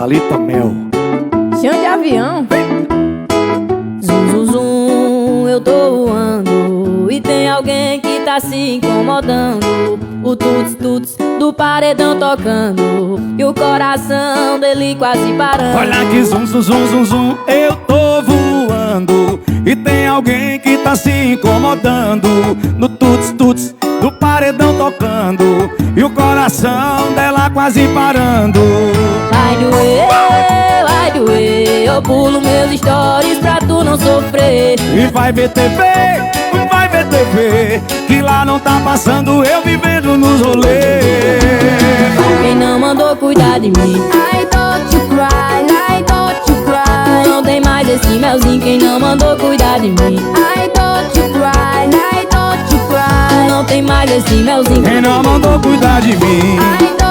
Thalita Mel. Chão de avião. Zum, zum, zum, eu tô voando e tem alguém que tá se incomodando. O tuts, tuts do paredão tocando e o coração dele quase parando. Olha que zum, zum, zum, zum, zum, eu tô voando e tem alguém que tá se incomodando. No tuts, tuts do paredão tocando e o coração dela quase parando. Vai doer, eu pulo meus stories pra tu não sofrer. E vai ver TV, que lá não tá passando eu vivendo nos rolês. Quem não mandou cuidar de mim? I don't you cry, I don't you cry. Tu não tem mais esse melzinho. Quem não mandou cuidar de mim? I don't you cry, I don't you Tu cry. não tem mais esse melzinho. Quem não mandou cuidar de mim? I don't